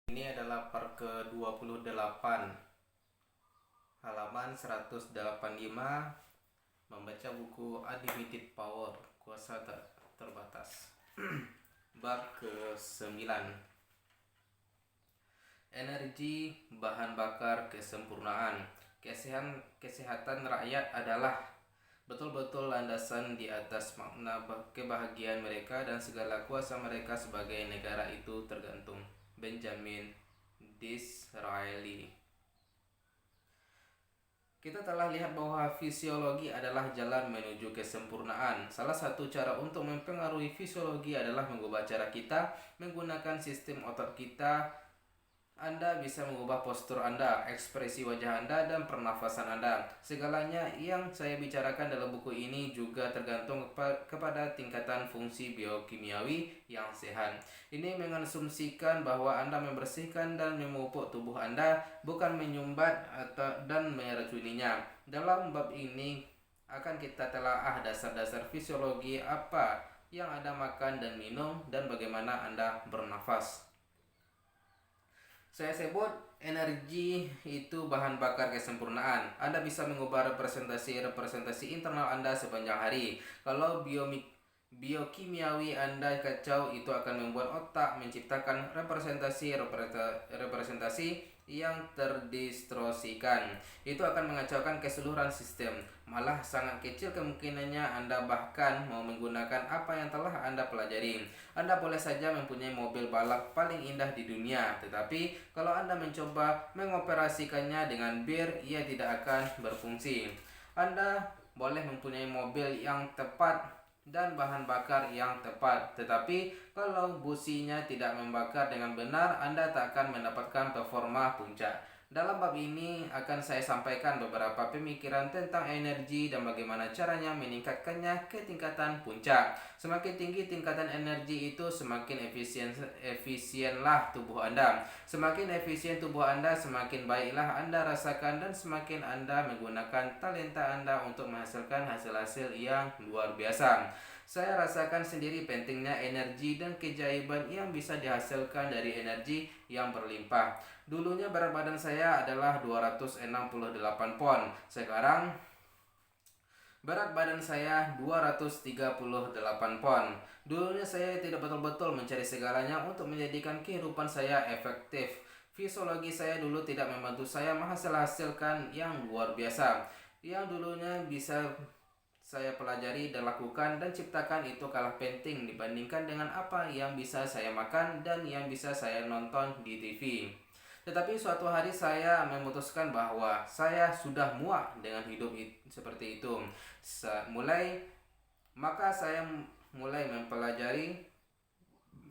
Ini adalah part ke-28, halaman 185, membaca buku Unlimited Power, kuasa terbatas. Bab ke-9, energi, bahan bakar, kesempurnaan. Kesehatan rakyat adalah betul-betul landasan di atas makna kebahagiaan mereka, dan segala kuasa mereka sebagai negara itu tergantung. Benjamin Disraeli. Kita telah lihat bahwa fisiologi adalah jalan menuju kesempurnaan. Salah satu cara untuk mempengaruhi fisiologi adalah mengubah cara kita menggunakan sistem otot kita. Anda bisa mengubah postur Anda, ekspresi wajah Anda, dan pernafasan Anda. Segalanya yang saya bicarakan dalam buku ini juga tergantung kepada tingkatan fungsi biokimiawi yang sehat. Ini mengasumsikan bahwa Anda membersihkan dan memupuk tubuh Anda, bukan menyumbat dan meracuninya. Dalam bab ini akan kita telaah dasar-dasar fisiologi, apa yang Anda makan dan minum, dan bagaimana Anda bernafas. Saya sebut energi itu bahan bakar kesempurnaan. Anda bisa mengubah representasi internal Anda sepanjang hari. Kalau biokimiawi Anda kacau, itu akan membuat otak menciptakan representasi yang terdistorsikan. Itu akan mengacaukan keseluruhan sistem. Malah sangat kecil kemungkinannya Anda bahkan mau menggunakan apa yang telah Anda pelajari. Anda boleh saja mempunyai mobil balap paling indah di dunia, tetapi kalau Anda mencoba mengoperasikannya dengan bir, ia tidak akan berfungsi. Anda boleh mempunyai mobil yang tepat dan bahan bakar yang tepat, tetapi kalau businya tidak membakar dengan benar, Anda tak akan mendapatkan performa puncak. Dalam bab ini akan saya sampaikan beberapa pemikiran tentang energi dan bagaimana caranya meningkatkannya ke tingkatan puncak. Semakin tinggi tingkatan energi itu, semakin efisienlah tubuh Anda. Semakin efisien tubuh Anda, semakin baiklah Anda rasakan, dan semakin Anda menggunakan talenta Anda untuk menghasilkan hasil-hasil yang luar biasa. Saya rasakan sendiri pentingnya energi dan keajaiban yang bisa dihasilkan dari energi yang berlimpah. Dulunya berat badan saya adalah 268 pon. Sekarang berat badan saya 238 pon. Dulunya saya tidak betul-betul mencari segalanya untuk menjadikan kehidupan saya efektif. Fisiologi saya dulu tidak membantu saya menghasilkan yang luar biasa. Yang dulunya bisa saya pelajari dan lakukan dan ciptakan itu kalah penting dibandingkan dengan apa yang bisa saya makan dan yang bisa saya nonton di TV. Tetapi suatu hari saya memutuskan bahwa saya sudah muak dengan hidup seperti itu. Maka saya mulai mempelajari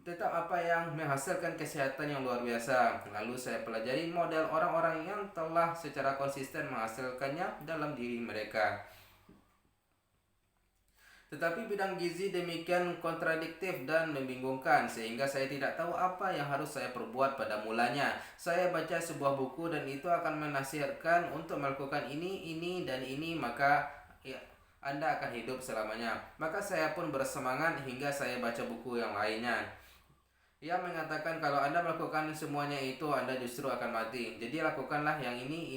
tentang apa yang menghasilkan kesehatan yang luar biasa. Lalu saya pelajari model orang-orang yang telah secara konsisten menghasilkannya dalam diri mereka. Tetapi bidang gizi demikian kontradiktif dan membingungkan, sehingga saya tidak tahu apa yang harus saya perbuat pada mulanya. Saya baca sebuah buku dan itu akan menasihatkan untuk melakukan ini, dan ini, maka ya, Anda akan hidup selamanya. Maka saya pun bersemangat hingga saya baca buku yang lainnya. Ia mengatakan kalau Anda melakukan semuanya itu, Anda justru akan mati. Jadi lakukanlah yang ini,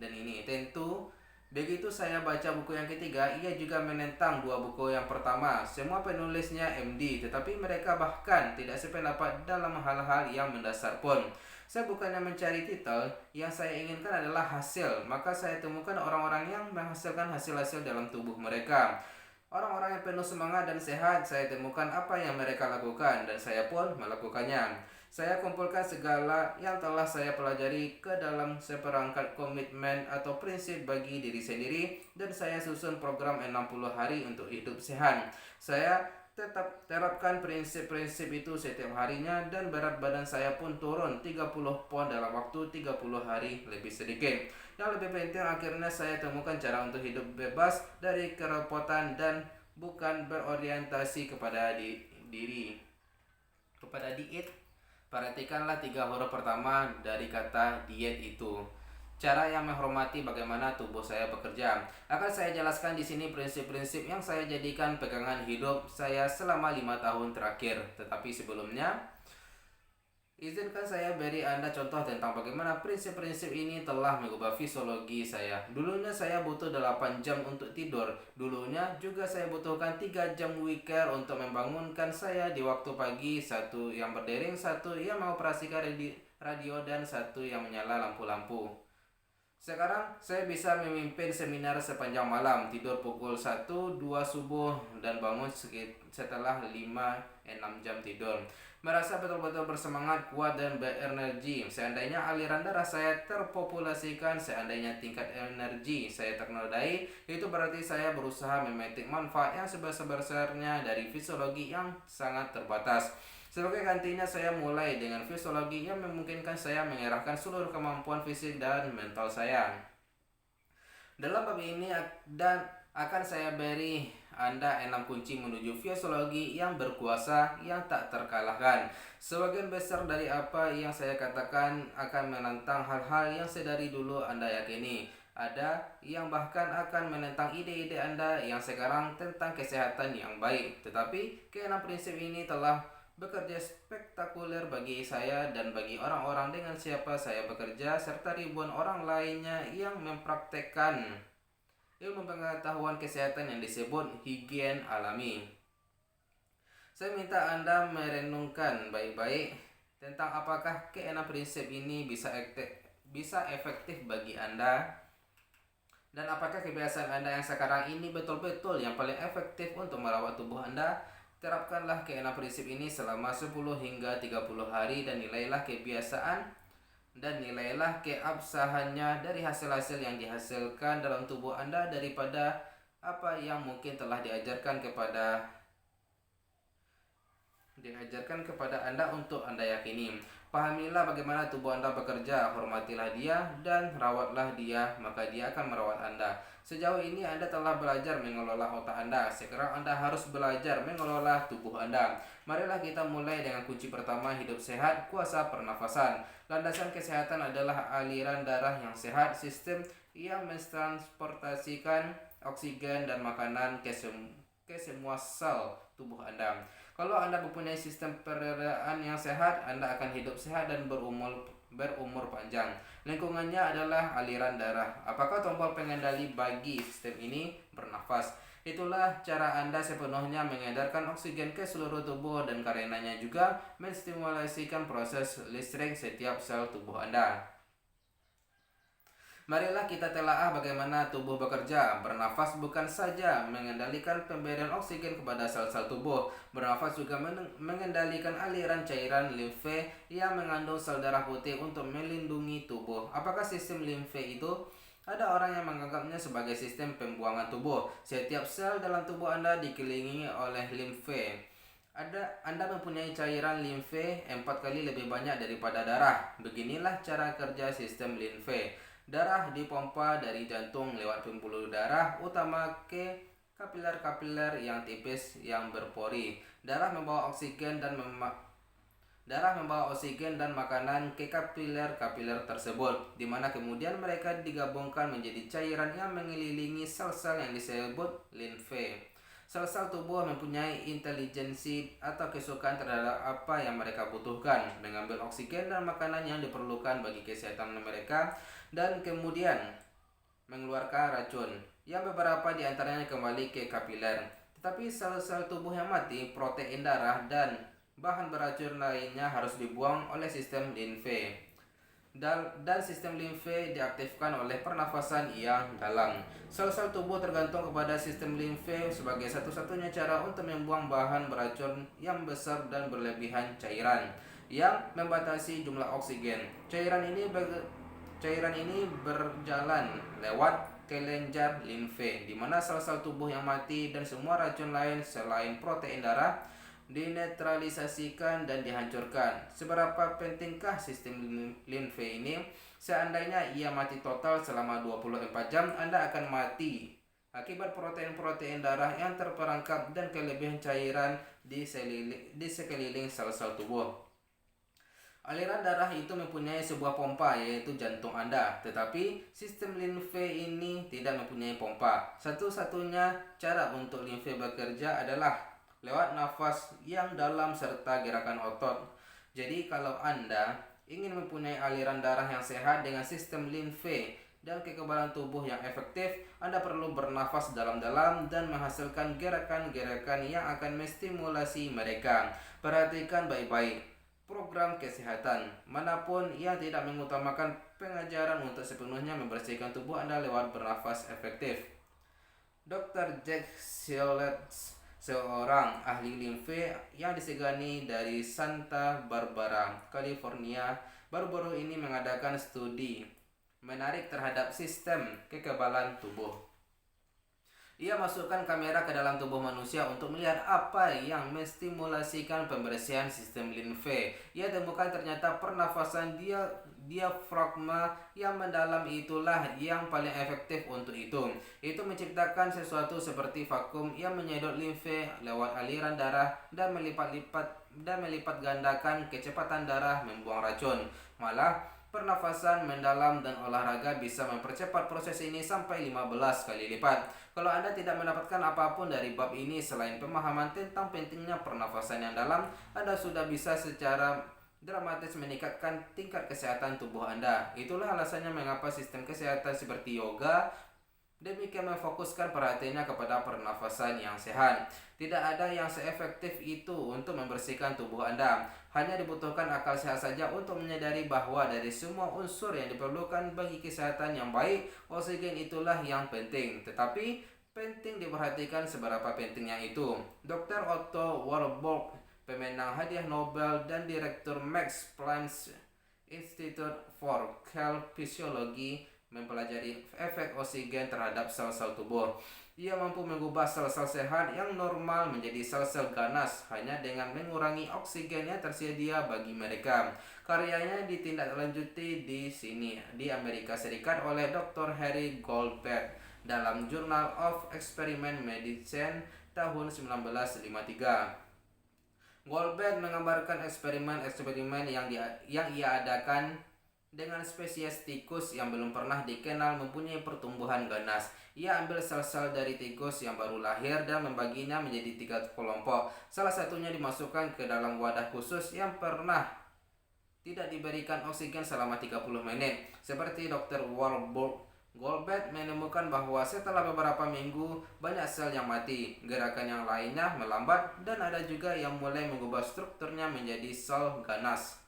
dan ini. Tentu begitu saya baca buku yang ketiga, ia juga menentang dua buku yang pertama. Semua penulisnya MD, tetapi mereka bahkan tidak sependapat dalam hal-hal yang mendasar pun. Saya bukannya mencari titel, yang saya inginkan adalah hasil. Maka saya temukan orang-orang yang menghasilkan hasil-hasil dalam tubuh mereka. Orang-orang yang penuh semangat dan sehat, saya temukan apa yang mereka lakukan, dan saya pun melakukannya. Saya kumpulkan segala yang telah saya pelajari ke dalam seperangkat komitmen atau prinsip bagi diri sendiri, dan saya susun program 60 hari untuk hidup sehat. Saya tetap terapkan prinsip-prinsip itu setiap harinya, dan berat badan saya pun turun 30 pon dalam waktu 30 hari lebih sedikit. Yang lebih penting, akhirnya saya temukan cara untuk hidup bebas dari kerepotan dan bukan berorientasi kepada diet. Perhatikanlah 3 huruf pertama dari kata diet itu. Cara yang menghormati bagaimana tubuh saya bekerja. Akan saya jelaskan di sini prinsip-prinsip yang saya jadikan pegangan hidup saya selama 5 tahun terakhir. Tetapi sebelumnya, Izinkan saya beri Anda contoh tentang bagaimana prinsip-prinsip ini telah mengubah fisiologi saya. Dulunya saya butuh 8 jam untuk tidur. Dulunya juga saya butuhkan 3 jam wiker untuk membangunkan saya di waktu pagi. Satu yang berdering, satu yang mengoperasikan radio dan satu yang menyala lampu-lampu. Sekarang saya bisa memimpin seminar sepanjang malam, tidur pukul 1-2 subuh dan bangun setelah 5-6 jam tidur. Merasa betul-betul bersemangat, kuat dan berenergi. Seandainya aliran darah saya terpopulasikan, seandainya tingkat energi saya ternodai, itu berarti saya berusaha memetik manfaat yang sebesar-besarnya dari fisiologi yang sangat terbatas. Sebagai gantinya saya mulai dengan fisiologi yang memungkinkan saya mengerahkan seluruh kemampuan fisik dan mental saya. Dalam bab ini dan akan saya beri Anda 6 kunci menuju fisiologi yang berkuasa yang tak terkalahkan. Sebagian besar dari apa yang saya katakan akan menentang hal-hal yang sedari dulu Anda yakini. Ada yang bahkan akan menentang ide-ide Anda yang sekarang tentang kesehatan yang baik. Tetapi keenam prinsip ini telah bekerja spektakuler bagi saya dan bagi orang-orang dengan siapa saya bekerja serta ribuan orang lainnya yang mempraktekkan ilmu pengetahuan kesehatan yang disebut higien alami. Saya minta Anda merenungkan baik-baik tentang apakah keenam prinsip ini bisa efektif bagi Anda dan apakah kebiasaan Anda yang sekarang ini betul-betul yang paling efektif untuk merawat tubuh Anda. Terapkanlah keenam prinsip ini selama 10 hingga 30 hari dan nilailah keabsahannya dari hasil-hasil yang dihasilkan dalam tubuh Anda daripada apa yang mungkin telah diajarkan kepada Anda untuk Anda yakini. Pahamilah bagaimana tubuh Anda bekerja, hormatilah dia dan rawatlah dia, maka dia akan merawat Anda. Sejauh ini Anda telah belajar mengelola otak Anda, sekarang Anda harus belajar mengelola tubuh Anda. Marilah kita mulai dengan kunci pertama, hidup sehat, kuasa pernafasan. Landasan kesehatan adalah aliran darah yang sehat, sistem yang mentransportasikan oksigen dan makanan ke semua sel tubuh Anda. Kalau Anda mempunyai sistem peredaran yang sehat, Anda akan hidup sehat dan berumur panjang. Lingkungannya adalah aliran darah. Apakah tombol pengendali bagi sistem ini? Bernafas. Itulah cara Anda sepenuhnya mengedarkan oksigen ke seluruh tubuh dan karenanya juga menstimulasikan proses listrik setiap sel tubuh Anda. Marilah kita telaah bagaimana tubuh bekerja. Bernafas bukan saja mengendalikan pemberian oksigen kepada sel-sel tubuh. Bernafas juga mengendalikan aliran cairan limfe yang mengandung sel darah putih untuk melindungi tubuh. Apakah sistem limfe itu? Ada orang yang menganggapnya sebagai sistem pembuangan tubuh. Setiap sel dalam tubuh Anda dikelilingi oleh limfe. Anda mempunyai cairan limfe 4 kali lebih banyak daripada darah. Beginilah cara kerja sistem limfe. Darah dipompa dari jantung lewat pembuluh darah utama ke kapiler-kapiler yang tipis yang berpori. Darah membawa oksigen dan makanan ke kapiler-kapiler tersebut, di mana kemudian mereka digabungkan menjadi cairan yang mengelilingi sel-sel yang disebut limfe. Sel-sel tubuh mempunyai intelijensi atau kesukaan terhadap apa yang mereka butuhkan, mengambil oksigen dan makanan yang diperlukan bagi kesehatan mereka, dan kemudian mengeluarkan racun, yang beberapa di antaranya kembali ke kapiler. Tetapi sel-sel tubuh yang mati, protein darah, dan bahan beracun lainnya harus dibuang oleh sistem limfe. Dan sistem limfe diaktifkan oleh pernafasan yang dalam. Sel-sel tubuh tergantung kepada sistem limfe sebagai satu-satunya cara untuk membuang bahan beracun yang besar dan berlebihan cairan yang membatasi jumlah oksigen. Cairan ini berjalan lewat kelenjar limfe, di mana sel-sel tubuh yang mati dan semua racun lain selain protein darah dinetralisasikan dan dihancurkan. Seberapa pentingkah sistem limfe ini? Seandainya ia mati total selama 24 jam, Anda akan mati akibat protein-protein darah yang terperangkap dan kelebihan cairan di sekeliling sel-sel tubuh. Aliran darah itu mempunyai sebuah pompa, yaitu jantung Anda, tetapi sistem limfe ini tidak mempunyai pompa. Satu-satunya cara untuk limfe bekerja adalah lewat nafas yang dalam serta gerakan otot. Jadi kalau Anda ingin mempunyai aliran darah yang sehat dengan sistem limfe dan kekebalan tubuh yang efektif, Anda perlu bernafas dalam-dalam dan menghasilkan gerakan-gerakan yang akan menstimulasi mereka. Perhatikan baik-baik program kesehatan manapun yang tidak mengutamakan pengajaran untuk sepenuhnya membersihkan tubuh Anda lewat bernafas efektif. Dr. Jack Shields, seorang ahli limfe yang disegani dari Santa Barbara, California, baru-baru ini mengadakan studi menarik terhadap sistem kekebalan tubuh. Ia masukkan kamera ke dalam tubuh manusia untuk melihat apa yang menstimulasikan pembersihan sistem limfe. Ia temukan ternyata pernafasan diafragma yang mendalam itulah yang paling efektif untuk itu. Itu menciptakan sesuatu seperti vakum yang menyedot limfe lewat aliran darah dan melipat gandakan kecepatan darah membuang racun. Malah pernafasan mendalam dan olahraga bisa mempercepat proses ini sampai 15 kali lipat. Kalau Anda tidak mendapatkan apapun dari bab ini selain pemahaman tentang pentingnya pernafasan yang dalam, Anda sudah bisa secara dramatis meningkatkan tingkat kesehatan tubuh Anda. Itulah alasannya mengapa sistem kesehatan seperti yoga demikian memfokuskan perhatiannya kepada pernafasan yang sehat. Tidak ada yang seefektif itu untuk membersihkan tubuh Anda. Hanya dibutuhkan akal sehat saja untuk menyadari bahwa dari semua unsur yang diperlukan bagi kesehatan yang baik, oksigen itulah yang penting. Tetapi penting diperhatikan seberapa pentingnya itu. Dr. Otto Warburg, pemenang hadiah Nobel dan direktur Max Planck Institute for Cell Physiology, mempelajari efek oksigen terhadap sel-sel tubuh. Ia mampu mengubah sel-sel sehat yang normal menjadi sel-sel ganas hanya dengan mengurangi oksigen yang tersedia bagi mereka. Karyanya ditindaklanjuti di Amerika Serikat oleh Dr. Harry Goldberg dalam Journal of Experimental Medicine tahun 1953. Goldberg menggambarkan eksperimen yang ia adakan dengan spesies tikus yang belum pernah dikenal mempunyai pertumbuhan ganas. Ia ambil sel-sel dari tikus yang baru lahir dan membaginya menjadi 3 kelompok. Salah satunya dimasukkan ke dalam wadah khusus yang pernah tidak diberikan oksigen selama 30 menit. Seperti Dr. Warburg, Goldberg menemukan bahwa setelah beberapa minggu banyak sel yang mati, gerakan yang lainnya melambat, dan ada juga yang mulai mengubah strukturnya menjadi sel ganas.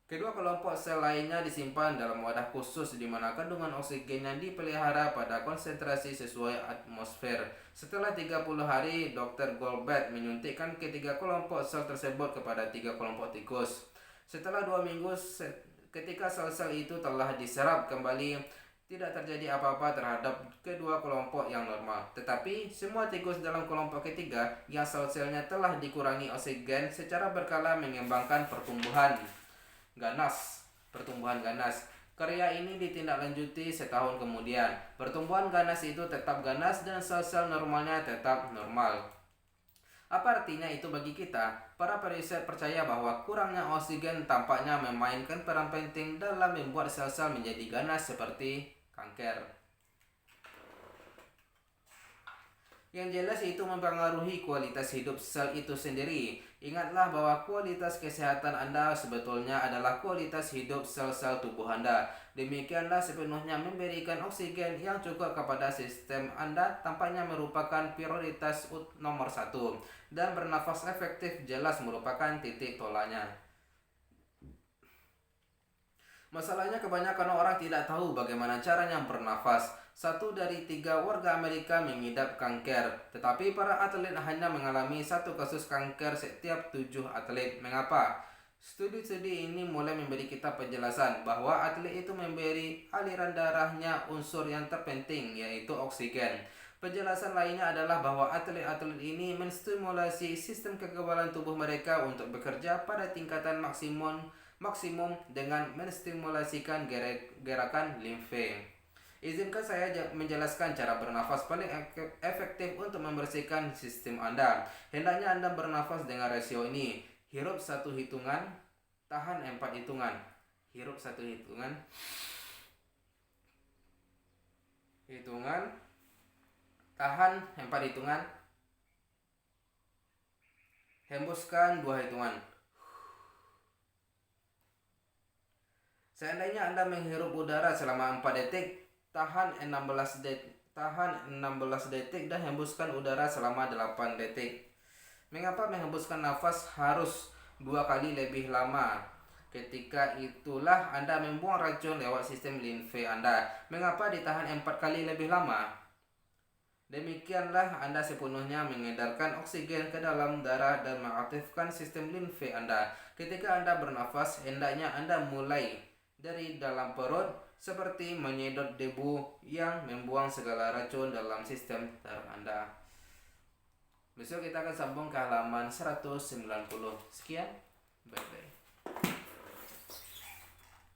Kedua kelompok sel lainnya disimpan dalam wadah khusus di mana kandungan oksigen yang dipelihara pada konsentrasi sesuai atmosfer. Setelah 30 hari, Dr. Goldberg menyuntikkan ketiga kelompok sel tersebut kepada 3 kelompok tikus. Setelah 2 minggu, ketika sel-sel itu telah diserap kembali, tidak terjadi apa-apa terhadap kedua kelompok yang normal. Tetapi semua tikus dalam kelompok ketiga yang sel-selnya telah dikurangi oksigen secara berkala mengembangkan pertumbuhan ganas. Karya ini ditindaklanjuti setahun kemudian. Pertumbuhan ganas itu tetap ganas dan sel-sel normalnya tetap normal. Apa artinya itu bagi kita? Para periset percaya bahwa kurangnya oksigen tampaknya memainkan peran penting dalam membuat sel-sel menjadi ganas seperti kanker. Yang jelas itu mempengaruhi kualitas hidup sel itu sendiri. Ingatlah bahwa kualitas kesehatan Anda sebetulnya adalah kualitas hidup sel-sel tubuh Anda. Demikianlah sepenuhnya memberikan oksigen yang cukup kepada sistem Anda tampaknya merupakan prioritas nomor 1. Dan bernafas efektif jelas merupakan titik tolaknya. Masalahnya kebanyakan orang tidak tahu bagaimana caranya bernafas. 1 dari 3 warga Amerika mengidap kanker, tetapi para atlet hanya mengalami 1 kasus kanker setiap 7 atlet. Mengapa? Studi-studi ini mulai memberi kita penjelasan bahwa atlet itu memberi aliran darahnya unsur yang terpenting, yaitu oksigen. Penjelasan lainnya adalah bahwa atlet-atlet ini menstimulasi sistem kekebalan tubuh mereka untuk bekerja pada tingkatan maksimum dengan menstimulasikan gerakan limfe. Izinkan saya menjelaskan cara bernafas paling efektif untuk membersihkan sistem Anda. Hendaknya Anda bernafas dengan rasio ini. Hirup 1 hitungan, tahan 4 hitungan. Hirup 1 hitungan. Tahan 4 hitungan. Hembuskan 2 hitungan. Seandainya Anda menghirup udara selama 4 detik, tahan 16 detik dan hembuskan udara selama 8 detik. Mengapa menghembuskan nafas harus 2 kali lebih lama? Ketika itulah Anda membuang racun lewat sistem limfe Anda. Mengapa ditahan 4 kali lebih lama? Demikianlah Anda sepenuhnya mengedarkan oksigen ke dalam darah dan mengaktifkan sistem limfe Anda. Ketika Anda bernafas, hendaknya Anda mulai dari dalam perut seperti menyedot debu yang membuang segala racun dalam sistem darah Anda. Besok kita akan sambung ke halaman 190. Sekian, bye-bye.